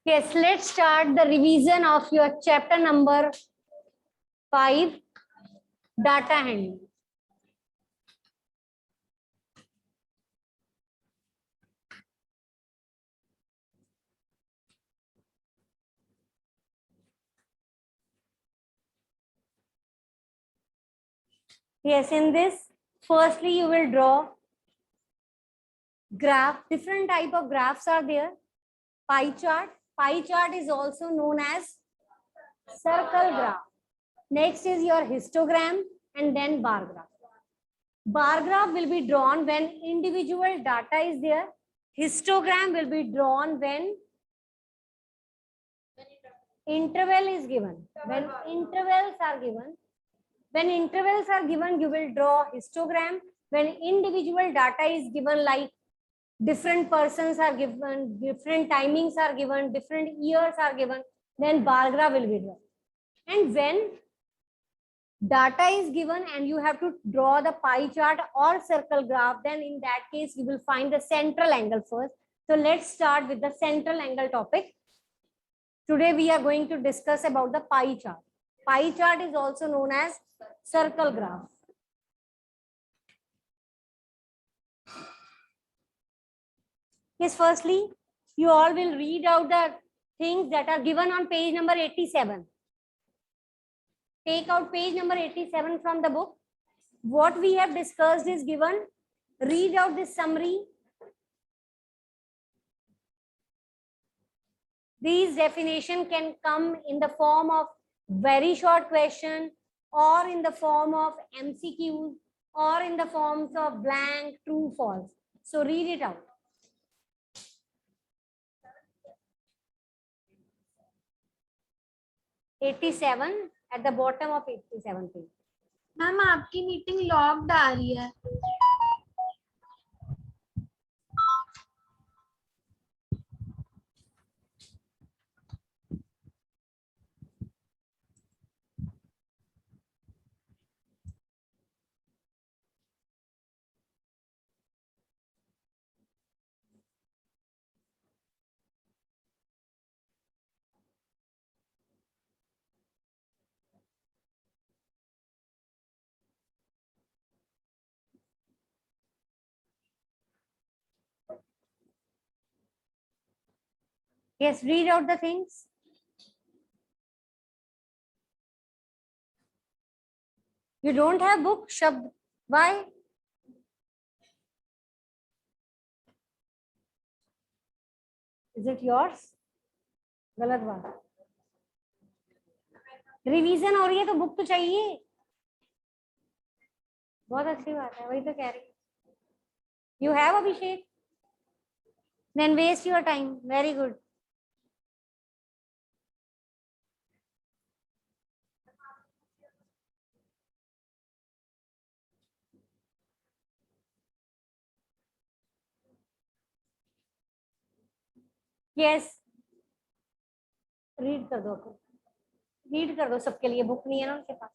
Yes, let's start the revision of your chapter number 5, data handling. Yes, in this, firstly you will draw graph. Different type of graphs are there. Pie chart. Pie chart is also known as circle graph. Next is your histogram and then bar graph. Bar graph will be drawn when individual data is there. Histogram will be drawn when interval is given. When intervals are given, you will draw histogram. When individual data is given, like different persons are given, different timings are given, different years are given, then bar graph will be drawn. And when data is given and you have to draw the pie chart or circle graph, then in that case, you will find the central angle first. So let's start with the central angle topic. Today we are going to discuss about the pie chart. Pie chart is also known as circle graph. Yes, firstly, you all will read out the things that are given on page number 87. Take out page number 87 from the book. What we have discussed is given. Read out this summary. These definition can come in the form of very short question or in the form of MCQs or in the forms of blank, true, false. So read it out. 87 at the bottom of 87 page. Ma'am आपकी meeting locked आ रही है. Yes, read out the things. You don't have book, Shabd. Why? Is it yours? गलत बात. Revision हो रही है तो book तो चाहिए. बहुत अच्छी बात है, वही तो कह रही. You have Abhishek? Then waste your time. Very good. Yes. Read कर दो. Read कर दो सबके लिए. बुक नहीं है ना उनके पास.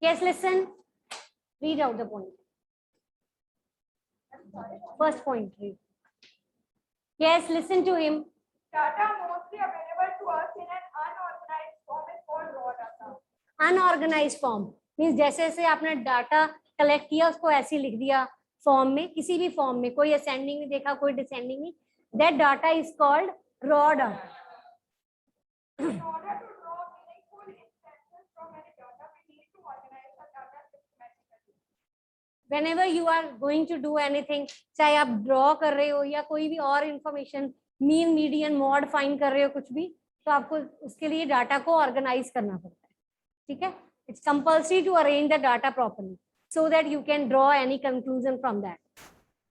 Yes, listen. Read out the point. First point. Read. Yes, listen to him. Data mostly available to us in an unorganized form is called raw data. Unorganized form means जैसे जैसे आपने डाटा कलेक्ट किया उसको ऐसे लिख दिया form में, किसी भी फॉर्म में, कोई असेंडिंग नहीं देखा, कोई डिसेंडिंग नहीं. That data is called raw data. In order to draw meaningful instances from any data, we need to organize the data systematically. Whenever you are going to do anything, चाहे आप draw कर रहे हो या कोई भी और information, mean median mode find कर रहे हो कुछ भी, तो आपको उसके लिए डाटा को ऑर्गेनाइज करना पड़ता है. ठीक है. It's compulsory to arrange the data properly so that you can draw any conclusion from that.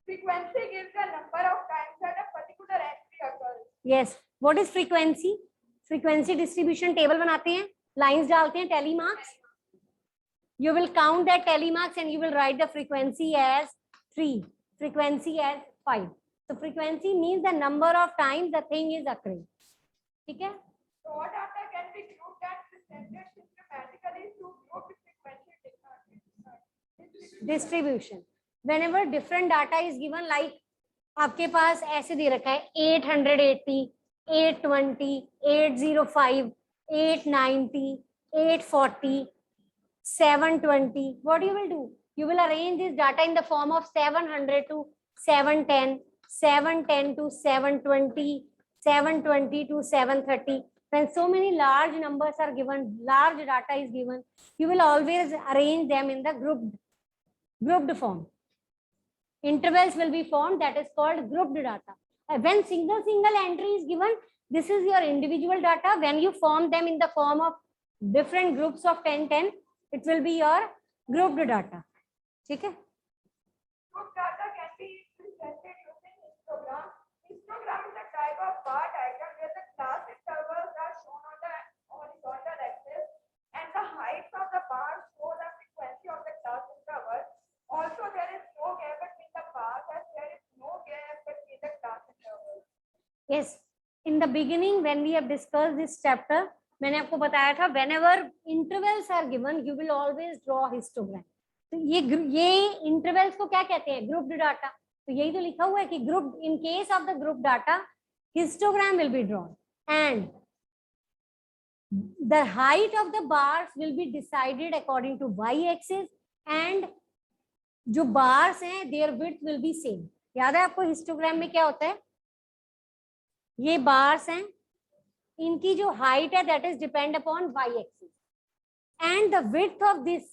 Frequency gives the number of times that a particular entry occurs. Yes. What is frequency? Frequency distribution table बनाते हैं, lines डालते हैं, tally marks. You will count that tally marks and you will write the frequency as 3, frequency as 5. So frequency means the number of times the thing is occurring. ठीक है. Raw data can be grouped and presented systematically to group frequency Distribution. Whenever different data is given, like आपके पास ऐसे दे रखा है 880, 820, 805, 890, 840, 720. What you will do? You will arrange this data in the form of 700 to 710, 710 to 720, 720 to 730. When so many large numbers are given, large data is given, you will always arrange them in the grouped form. Intervals will be formed, that is called grouped data. When single entry is given, this is your individual data. When you form them in the form of different groups of 10, 10, it will be your grouped data. Okay? Group data can be presented using histogram. Histogram is a type of bar diagram where the class intervals are shown on the horizontal axis and the height of the bar show the frequency of the class interval. Also, there is no gap between the bars as there is no gap between the class intervals. Yes. In the beginning, when we have discussed this chapter, मैंने आपको बताया था whenever intervals are given, you will always draw histogram. तो ये intervals को क्या कहते हैं? Grouped data. तो यही तो लिखा हुआ है कि group, in case of the group data, histogram will be drawn and the height of the bars will be decided according to y-axis and जो bars हैं their width will be same. याद है आपको histogram में क्या होता है? ये bars हैं, इनकी जो height है that is depend upon y-axis and the width of this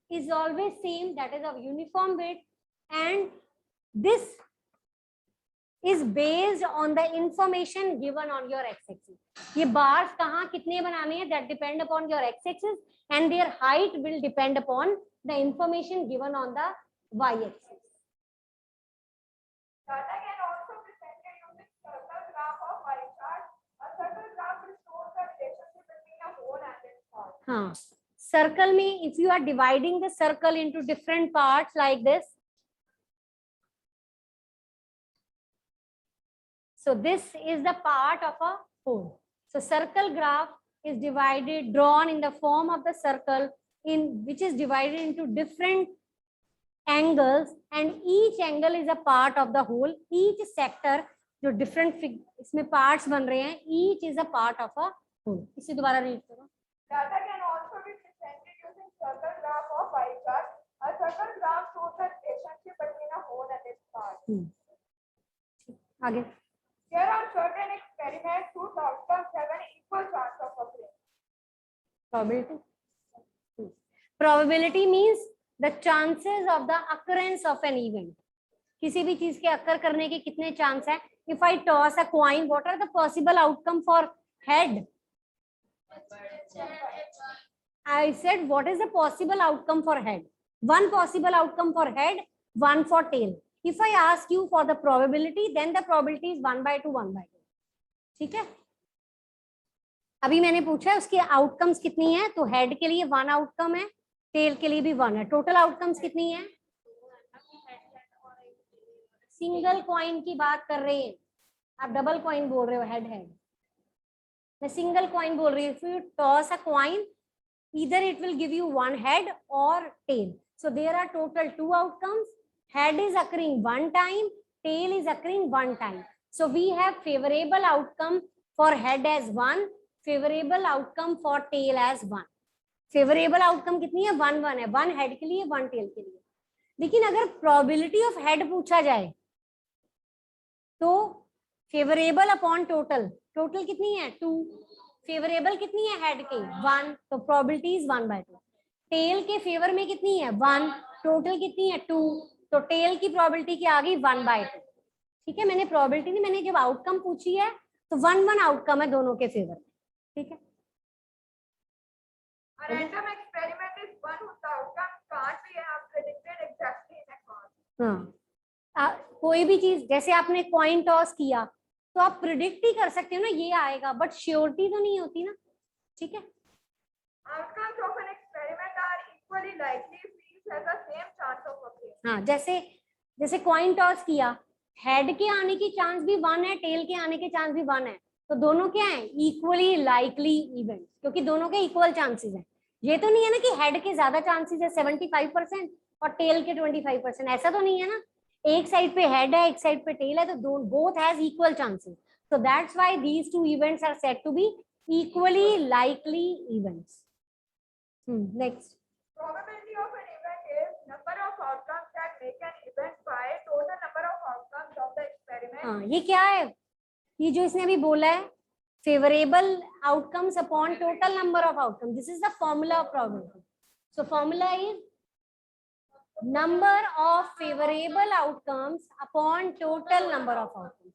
is always same, that is of uniform width, and this is based on the information given on your x-axis. ये bars कहाँ कितने बनाने हैं that depend upon your x-axis and their height will depend upon the information given on the y-axis. Data can also be presented using circle graph or pie chart. A circle graph will show the relationship between a whole and its parts. हाँ, circle में if you are dividing the circle into different parts like this, so this is the part of a whole. So circle graph is divided, drawn in the form of the circle, in which is divided into different angles, and each angle is a part of the whole. Each sector जो different इसमें parts बन रहे हैं, each is a part of a whole. इसे दोबारा read करो. Data can also be presented using circle graph or pie chart. A circle graph shows the relationship between a whole and its parts. आगे. There are certain experiments whose outcomes have an equal chance of occurring. Probability. Probability means the chances of the occurrence of an event. किसी भी चीज के occur करने के कितने chance है? If I toss a coin, what are the possible outcome for head? I said, what is the possible outcome for head? One possible outcome for head, one for tail. If I ask you for the probability, then the probability is 1/2, 1/2. ठीक है? अभी मैंने पूछा है उसकी outcomes कितनी है, तो हेड के लिए 1 आउटकम है, टेल के लिए भी 1 है. टोटल आउटकम्स कितनी है? सिंगल कॉइन की बात कर रहे हैं, आप डबल कॉइन बोल रहे हो. हेड हेड, मैं सिंगल कॉइन बोल रही हूँ. If you toss a coin, either it will give you one head or tail. So there are total 2 outcomes. Head is occurring 1 time, tail is occurring 1 time. So we have favorable outcome for head as 1, favorable outcome for tail as 1. Favourable outcome कितनी है? 1 1 है. 1 head के लिए, 1 tell के लिए. लेकिन अगर probability of head पूछा जाए तो फेवरेबल अपॉन टोटल, टोटल कितनी है? 2. फेवरेबल कितनी है? हेड के 1, तो प्रोबेबिलिटी इज 1/2. टेल के फेवर में कितनी है? 1. टोटल कितनी है? 2, तो टेल की प्रोबेबिलिटी क्या आ गई? 1/2. ठीक है, मैंने प्रोबेबिलिटी नहीं, मैंने जब आउटकम पूछी है तो 1 1 आउटकम है दोनों के फेवर में. ठीक है. A random experiment is one whose outcome can't be predicted exactly in advance. हाँ, कोई भी चीज जैसे आपने कॉइन टॉस किया तो आप प्रिडिक्ट ही कर सकते हो ना ये आएगा, बट श्योरिटी तो नहीं होती ना. ठीक है. Outcomes of an experiment are equally likely if each has the same chance of occurring. हाँ, जैसे कॉइन टॉस किया, हेड के आने की चांस भी 1 है, टेल के आने के चांस भी 1 है, तो दोनों क्या है? इक्वली लाइकली इवेंट, क्योंकि दोनों के इक्वल चांसेस हैं. ये तो नहीं है ना कि हेड के ज्यादा चांसेस है 75% और टेल के 25%, ऐसा तो नहीं है ना. एक साइड पे हेड है, एक साइड पे टेल है, तो both has equal chances. So that's why these two events are said to be equally likely events. Next. Probability of an event is number of outcomes that make an event by total number of outcomes of the experiment. हाँ, ये क्या है? ये जो इसने अभी बोला है, favorable outcomes upon total number of outcomes. This is the formula of probability. So formula is number of favorable outcomes upon total number of outcomes.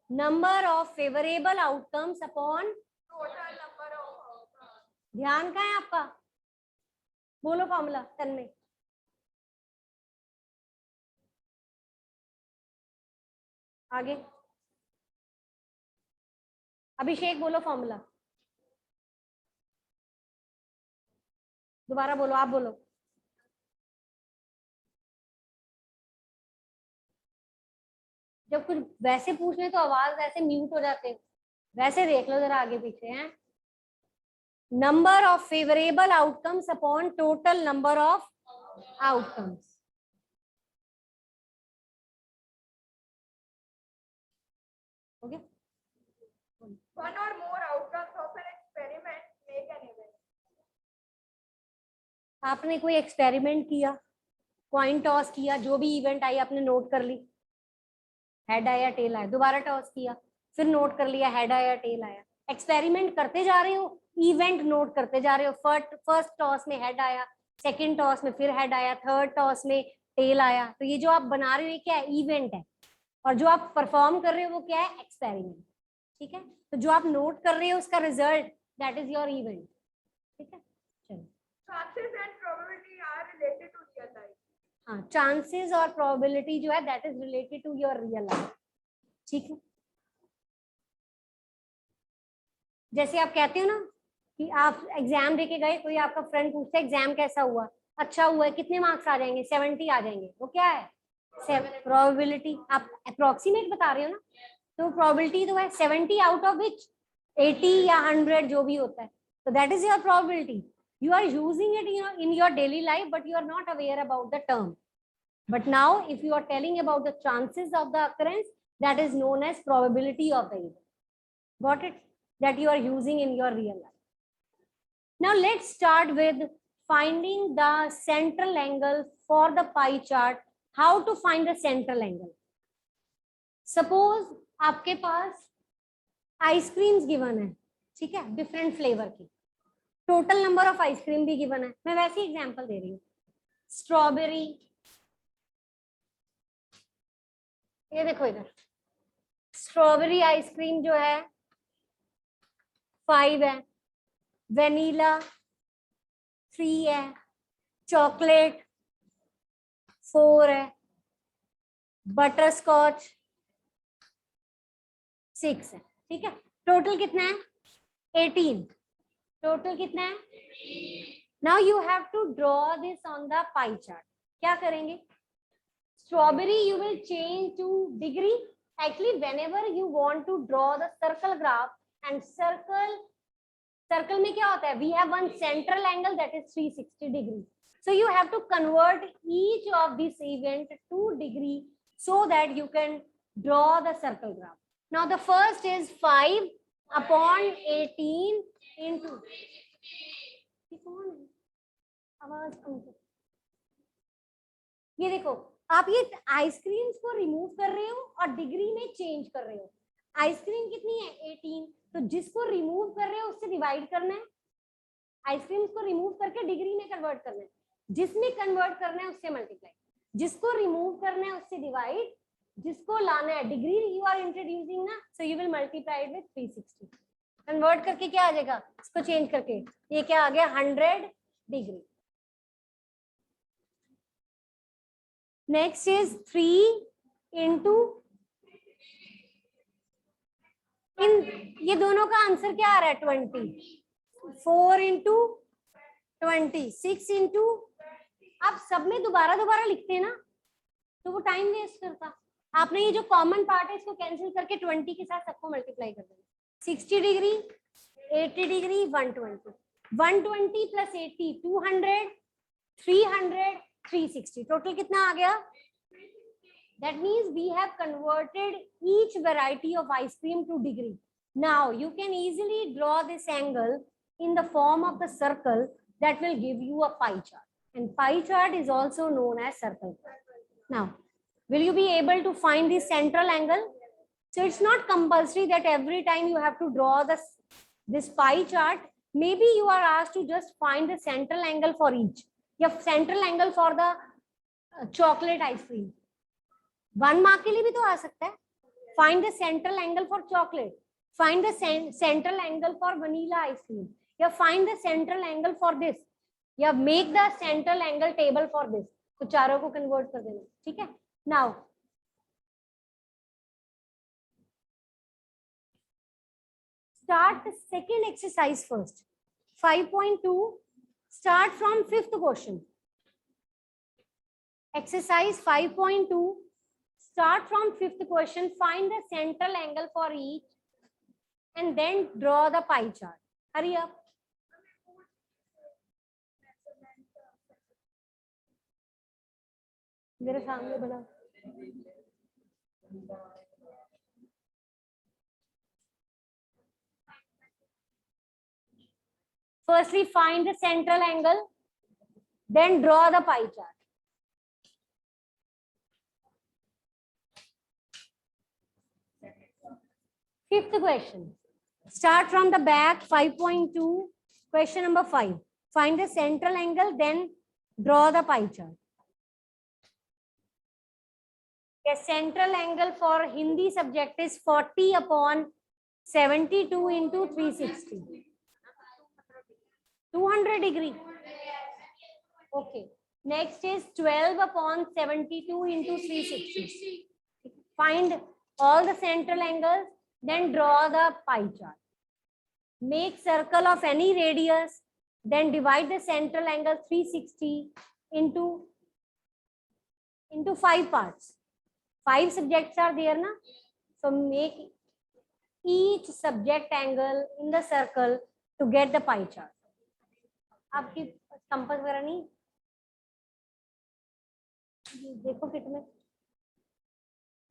Number of favorable outcomes upon Total number of outcomes. ध्यान कहाँ है आपका? बोलो formula तन्मय. आगे अभिषेक बोलो formula. दोबारा बोलो, आप बोलो. जब कुछ वैसे पूछने तो आवाज ऐसे म्यूट हो जाते हैं. वैसे देख लो जरा आगे पीछे हैं. Number of favourable outcomes upon total number of outcomes. Okay. One or more outcomes of an experiment make an event. आपने कोई एक्सपेरिमेंट किया, कॉइन टॉस किया, जो भी इवेंट आई आपने नोट कर ली, हेड आया टेल आया, दोबारा टॉस किया, फिर नोट कर लिया, हेड आया टेल आया. एक्सपेरिमेंट करते जा रहे हो, इवेंट नोट करते जा रहे हो. फर्स्ट टॉस में हेड आया, सेकंड टॉस में फिर हेड आया, थर्ड टॉस में टेल आया. तो ये जो आप बना रहे हो ये क्या है? इवेंट है. और जो आप परफॉर्म कर रहे हो वो क्या है? एक्सपेरिमेंट. ठीक है. तो जो आप नोट कर रहे हो उसका result, that is your event. ठीक है. चलो. Chances and probability are related to real life. हाँ, चांसेस और प्रोबेबिलिटी जो है that is related to your real life. ठीक है. जैसे आप कहते हो ना कि आप एग्जाम देके गए, कोई आपका फ्रेंड पूछता है एग्जाम कैसा हुआ, अच्छा हुआ है, कितने मार्क्स आ जाएंगे? 70 आ जाएंगे. वो क्या है? प्रोबेबिलिटी. आप अप्रोक्सीमेट बता रहे हो ना, तो प्रोबेबिलिटी तो है 70 आउट ऑफ विच 80 या 100 जो भी होता है. तो that is your probability. You are using it in your daily life, but you are not aware about the term. But now, if you are telling about the chances of the occurrence, that is known as probability of the event. Got it? That you are using in your real life. Now, let's start with finding the central angle for the pie chart. How to find the central angle? Suppose आपके पास ice creams given है, ठीक है, different flavour की. Total number of ice cream भी given है. मैं वैसे ही example दे रही हूँ. स्ट्रॉबेरी, ये देखो इधर, स्ट्रॉबेरी आइसक्रीम जो है 5 है, वेनिला 3 है, चॉकलेट 4 है, बटर स्कॉच 6 है. ठीक है. टोटल कितना है? 18. टोटल कितना है? Now you have to draw this on the pie chart. क्या करेंगे? Strawberry you will change to degree. Actually whenever you want to draw the circle graph, and circle में क्या होता है? We have one central angle that is 360 degree. So you have to convert each of this event to degree so that you can draw the circle graph. Now the first is 5 upon 18 into आवाज कम कर. ये देखो, आप ये ice creams को remove कर रहे हो और डिग्री में चेंज कर रहे हो. आइसक्रीम कितनी है? 18. तो जिसको रिमूव कर रहे हो उससे डिवाइड करना है. आइसक्रीम्स को रिमूव करके डिग्री में कन्वर्ट करना है. जिसमें कन्वर्ट करना है उससे मल्टीप्लाई. जिसको रिमूव करना है उससे डिवाइड. जिसको लाना है डिग्री यू आर इंट्रोड्यूसिंग ना, so you will multiply with 360. Convert करके क्या आ जाएगा? इसको चेंज करके ये क्या आ गया? 100 डिग्री. नेक्स्ट इज 3 इंटू इन, ये दोनों का आंसर क्या आ रहा है? 20. 4 इंटू 20, 6 इंटू. आप सब में दोबारा दोबारा लिखते हैं ना तो वो टाइम वेस्ट करता. आपने ये जो कॉमन पार्ट है इसको कैंसिल करके 20 के साथ सबको मल्टीप्लाई कर देना. 60 डिग्री, 80 डिग्री, 120. 120 प्लस 80 200, 300, 360. टोटल कितना आ गया? That means we have converted each variety of ice cream to degree. Now you can easily draw this angle in the form of the circle that will give you a pie chart. And pie chart is also known as circle. Now, will you be able to find the central angle? So it's not compulsory that every time you have to draw this pie chart. Maybe you are asked to just find the central angle for each. You have central angle for the chocolate ice cream. 1 mark के लिए भी तो आ सकता है. Find the central angle for chocolate. Find the central angle for vanilla ice cream. You find the central angle for this. You make the central angle table for this. तो चारों को convert कर देना. ठीक है? Now, start the second exercise first. 5.2. Start from 5th question. Exercise 5.2. Start from 5th question. Find the central angle for each and then draw the pie chart. Hurry up. मेरे सामने बना. Firstly, find the central angle, then draw the pie chart. Fifth question. Start from the back, 5.2, question number 5. Find the central angle, then draw the pie chart. The central angle for Hindi subject is 40 upon 72 into 360. 200 degree. Okay. Next is 12 upon 72 into 360. Find all the central angles, then draw the pie chart. Make circle of any radius, then divide the central angle 360 into 5 parts. 5 subjects are there, na? So make each subject angle in the circle to get the pie chart. आपकी compass वगैरह नहीं देखो kit में,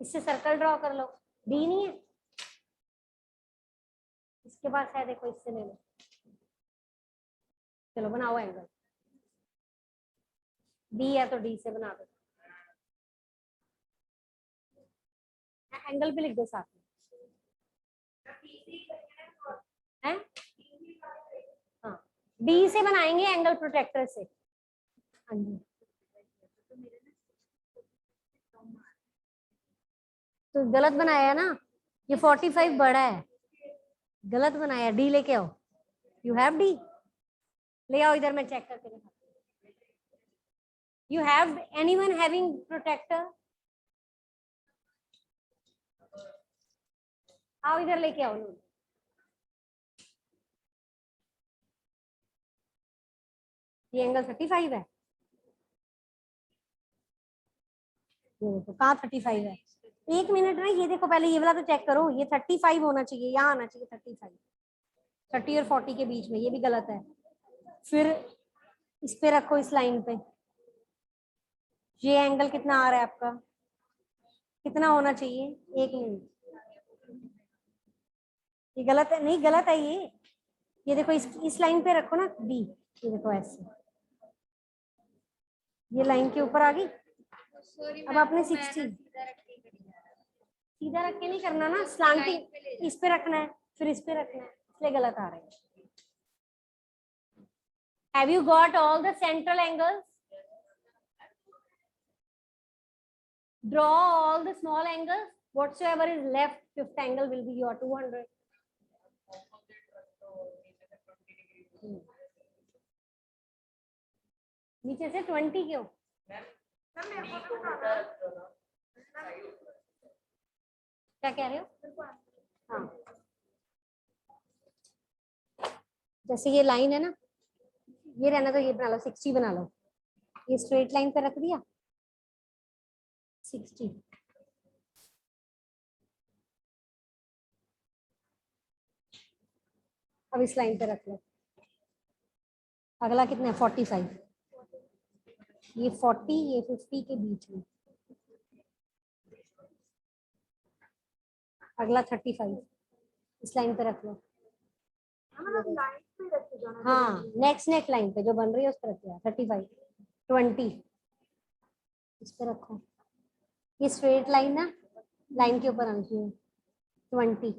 इससे circle draw कर लो. D नहीं है इसके पास है, देखो इससे ले लो. चलो बनाओ एंगल. डी है तो डी से बना दो. एंगल भी लिख दो साथ में. हैं? हाँ, डी से बनाएंगे एंगल प्रोटेक्टर से. हाँ जी. तो गलत बनाया ना, ये 45 बड़ा है, गलत बनाया. डी लेके आओ. यू हैव डी, ले आओ इधर, मैं चेक करके दिखा. You have anyone having protractor? आओ इधर लेके आओ. ये एंगल 35 है. ये देखो कहाँ 35 है. 1 मिनट में ये देखो, पहले ये वाला तो चेक करो. ये 35 होना चाहिए, यहाँ आना चाहिए 35. 30 और 40 के बीच में, ये भी गलत है. फिर इस पे रखो, इस लाइन पे. ये एंगल कितना आ रहा है आपका, कितना होना चाहिए? 1 मिनट. ये गलत है. नहीं गलत है ये देखो, इस लाइन पे रखो ना डी. ये देखो ऐसे, ये लाइन के ऊपर आ गई. अब आपने 60 सीधा रख के नहीं करना ना, स्लांटिंग इस पे रखना है, फिर इस पे रखना है, इसलिए गलत आ रहा है. Have you got all the central angles? Draw all the small angles. Whatsoever is left, fifth angle will be your 200. नीचे से 20 क्यों? क्या कह रहे हो? हाँ, जैसे ये लाइन है ना, ये रहना तो ये बना लो, 60 बना लो. ये स्ट्रेट लाइन पे रख दिया 60. अब इस लाइन पे रख लो. अगला कितना है? 45. ये 40 ये 50 के बीच में. अगला 35 इस लाइन पे रख लो। मतलब लाइन पे रखे जाना। हाँ नेक्स्ट लाइन पे जो बन रही है उस पर रखिए 35 20 इस पे रखो। ये स्ट्रेट लाइन ना, लाइन के ऊपर आनी चाहिए 20।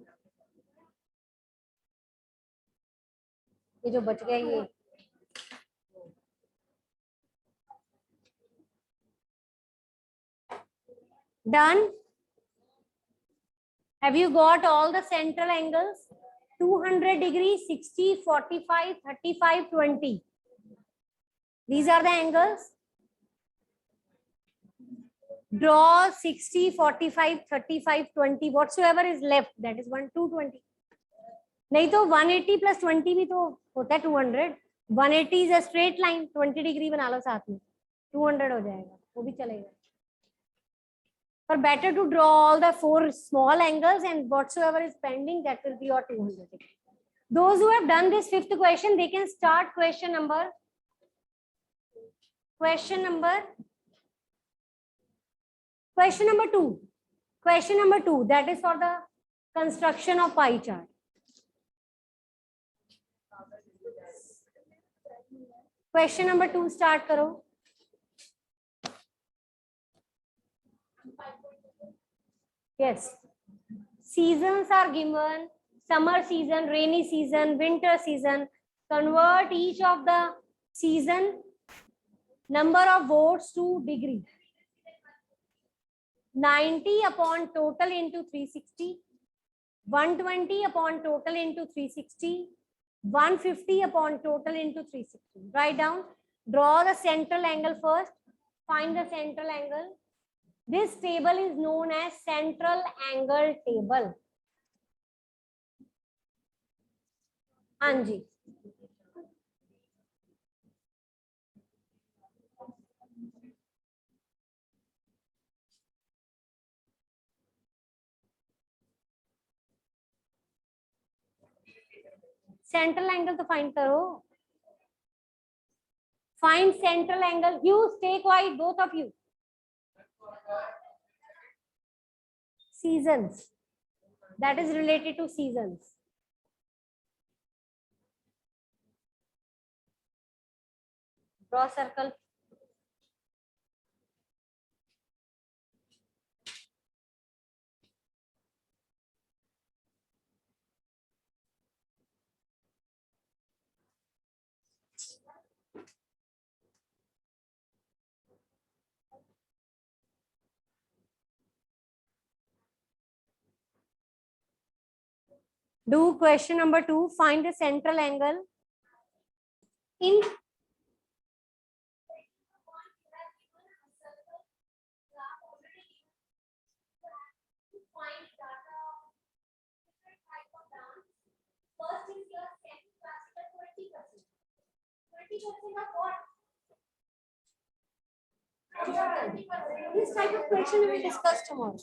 ये जो बच गया ये done. Have you got all the central angles? 200 degree, 60, 45, 35, 20. These are the angles. Draw 60, 45, 35, 20. Whatsoever is left, that is 1, 220. नहीं तो 180 plus 20 भी तो होता है 200. 180 is a straight line. 20 degree बना लो साथ में, 200 हो जाएगा, वो भी चलेगा. But better to draw all the 4 small angles and whatsoever is pending, that will be your 200. Those who have done this 5th question, they can start question number 2. Question number 2, that is for the construction of pie chart. Question number 2 start karo. Yes. Seasons are given: summer season, rainy season, winter season. Convert each of the season number of votes to degree. 90 upon total into 360. 120 upon total into 360. 150 upon total into 360. Write down. Draw the central angle first. Find the central angle. This table is known as central angle table. Anji. Central angle to find karo. Find central angle. You stay quiet, both of you. Seasons. That is related to seasons. Draw circle. Do question number 2. Find the central angle in this type of question we will discuss tomorrow.